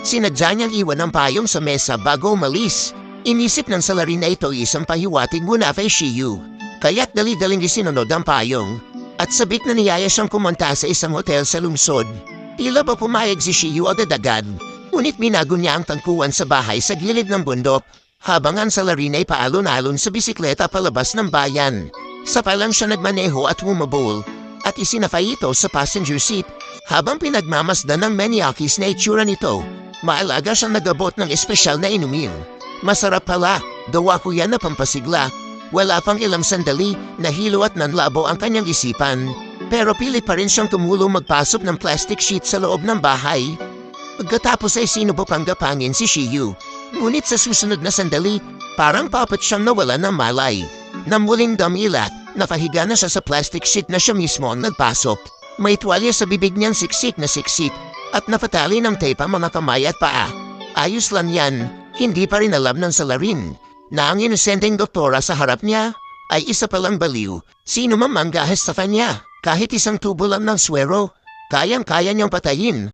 Sinadya niyang iwan ang payong sa mesa bago umalis. Inisip ng salarin na ito isang pahiwatig muna kay Shiyu. Kaya't dali-daling isinunod ang payong. At sabik na niyaya siyang pumunta sa isang hotel sa lungsod. Tila ba pumayag si Shiyu agad-agad. Ngunit binago niya ang tangkuhan sa bahay sa gilid ng bundok. Habang ang salarin ay paalon-alon sa bisikleta palabas ng bayan. Sa palang siya nagmaneho at humabol. At isinafay ito sa passenger seat. Habang pinagmamasdan ng maniakis na itsura nito, maalaga siyang nagabot ng espesyal na inumin. Masarap pala, gawa ko yan na pampasigla. Wala pang ilang sandali, nahilo at nanlabo ang kanyang isipan. Pero pilit pa rin siyang tumulong magpasok ng plastic sheet sa loob ng bahay. Pagkatapos ay sinubupanggapangin si Shiyu. Ngunit sa susunod na sandali, parang papat siyang nawala ng malay. Nang muling damilat, napahiga na siya sa plastic sheet na siya mismo ang nagpasok. May tuwalya sa bibig niyang siksik na siksik at napatali ng tape ang mga kamay at paa. Ayos lang yan, hindi pa rin alam ng salarin na ang inosenteng doktora sa harap niya ay isa palang baliw. Sino man manggahas sa kanya, kahit isang tubo lang ng swero, kayang-kaya niyang patayin.